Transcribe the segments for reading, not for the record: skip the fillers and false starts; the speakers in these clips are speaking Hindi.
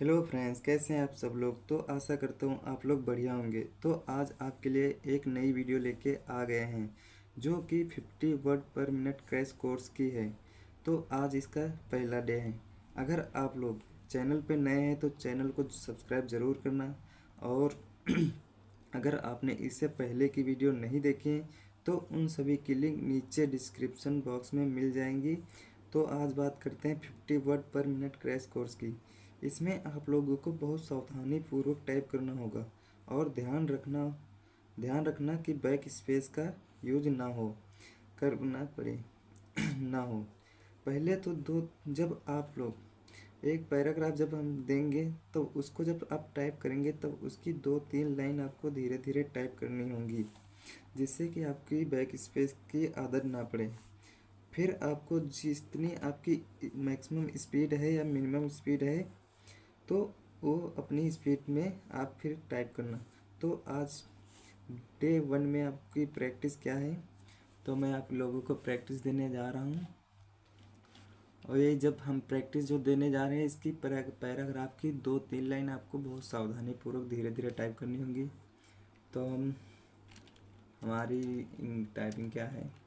हेलो फ्रेंड्स, कैसे हैं आप सब लोग। तो आशा करता हूँ आप लोग बढ़िया होंगे। तो आज आपके लिए एक नई वीडियो लेके आ गए हैं जो कि 50 वर्ड पर मिनट क्रैश कोर्स की है। तो आज इसका पहला डे है। अगर आप लोग चैनल पे नए हैं तो चैनल को सब्सक्राइब ज़रूर करना, और अगर आपने इससे पहले की वीडियो नहीं देखी है तो उन सभी की लिंक नीचे डिस्क्रिप्शन बॉक्स में मिल जाएंगी। तो आज बात करते हैं 50 वर्ड पर मिनट क्रैश कोर्स की। इसमें आप लोगों को बहुत सावधानी पूर्वक टाइप करना होगा और ध्यान रखना कि बैक स्पेस का यूज ना हो करना पड़े ना हो। पहले तो जब आप लोग एक पैराग्राफ जब हम देंगे तो उसको जब आप टाइप करेंगे तब उसकी 2-3 लाइन आपको धीरे धीरे टाइप करनी होंगी, जिससे कि आपकी बैक स्पेस की आदत ना पड़े। फिर आपको जितनी आपकी मैक्सिमम स्पीड है या मिनिमम स्पीड है तो वो अपनी स्पीड में आप फिर टाइप करना। तो आज डे 1 में आपकी प्रैक्टिस क्या है, तो मैं आप लोगों को प्रैक्टिस देने जा रहा हूँ। और ये जब हम प्रैक्टिस जो देने जा रहे हैं इसकी पैराग्राफ की 2-3 लाइन आपको बहुत सावधानी पूर्वक धीरे धीरे टाइप करनी होगी। तो हमारी टाइपिंग क्या है।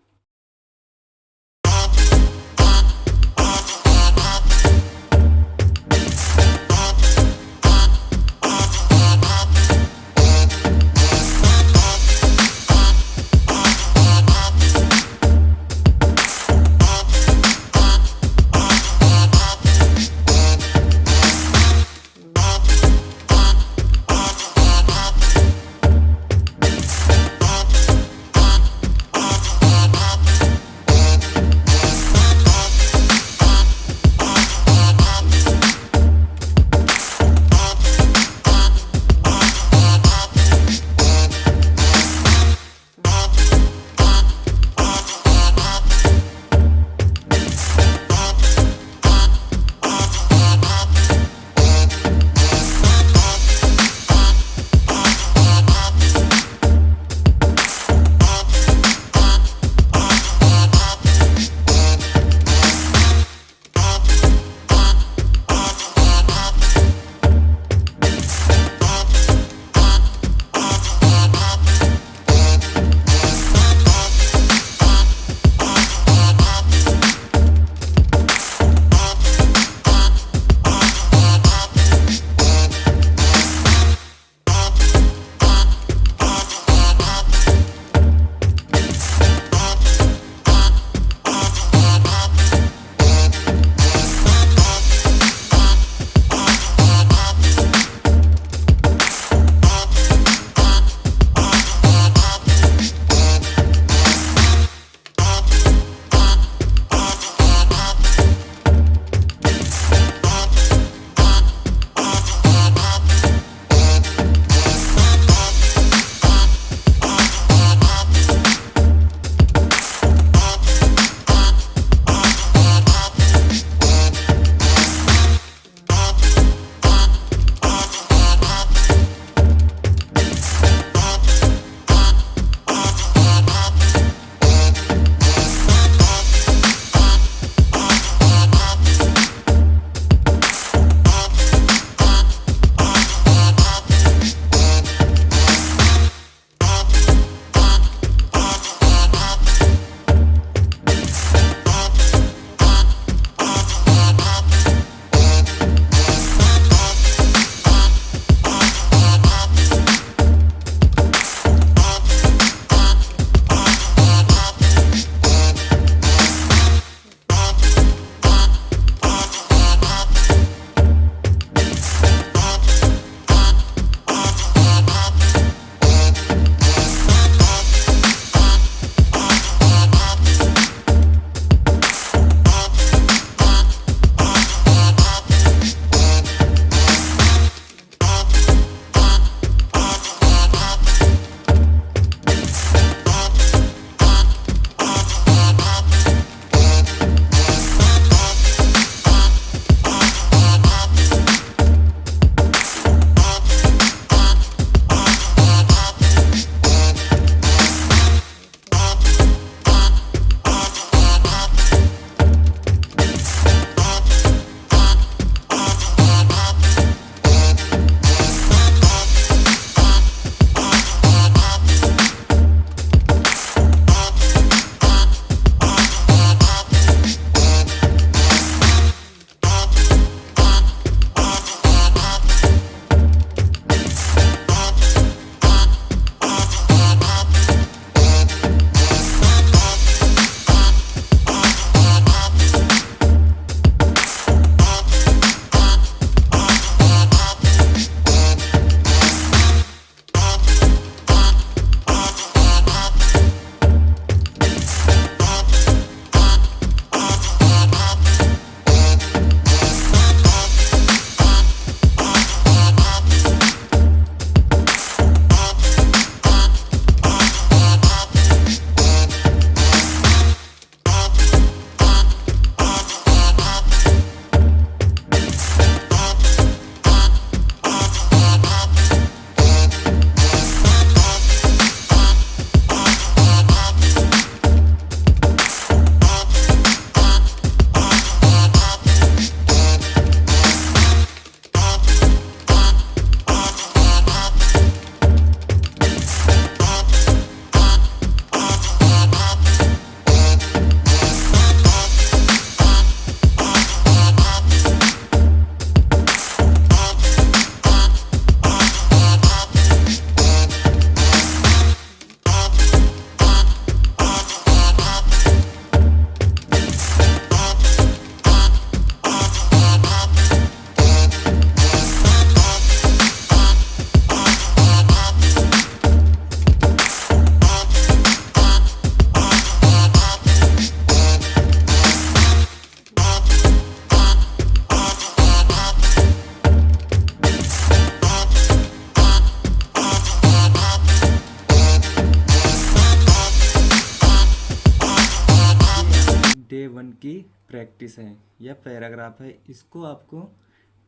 की प्रैक्टिस है या पैराग्राफ है, इसको आपको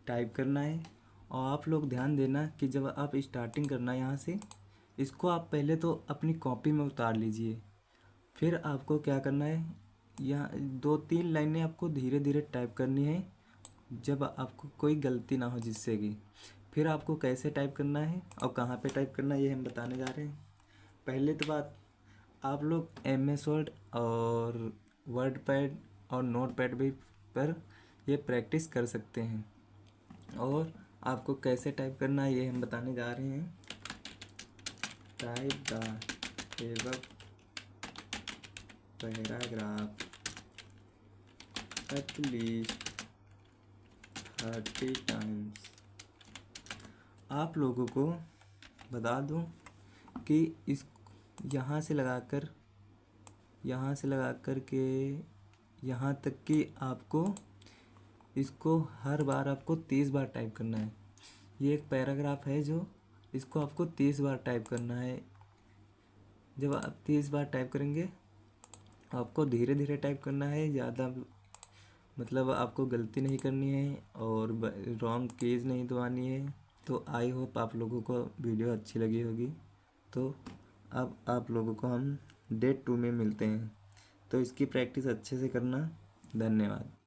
टाइप करना है। और आप लोग ध्यान देना कि जब आप स्टार्टिंग करना है यहाँ से, इसको आप पहले तो अपनी कॉपी में उतार लीजिए। फिर आपको क्या करना है, यहाँ 2-3 लाइनें आपको धीरे धीरे टाइप करनी है, जब आपको कोई गलती ना हो जिससे कि। फिर आपको कैसे टाइप करना है और कहाँ पे टाइप करना है ये हम बताने जा रहे हैं। पहले तो बात, आप लोग MS वर्ड और वर्ड पैड और नोट पैड भी पर ये प्रैक्टिस कर सकते हैं। और आपको कैसे टाइप करना है ये हम बताने जा रहे हैं। Type the above paragraph at least 30 times। आप लोगों को बता दूं कि इस यहाँ से लगाकर के यहाँ तक कि आपको इसको हर बार आपको 30 बार टाइप करना है। ये एक पैराग्राफ है जो इसको आपको 30 बार टाइप करना है। जब आप 30 बार टाइप करेंगे, आपको धीरे धीरे टाइप करना है, ज़्यादा मतलब आपको गलती नहीं करनी है और रॉन्ग कीज़ नहीं दबानी है। तो आई होप आप लोगों को वीडियो अच्छी लगी होगी। तो अब आप लोगों को हम डे 2 में मिलते हैं, तो इसकी प्रैक्टिस अच्छे से करना। धन्यवाद।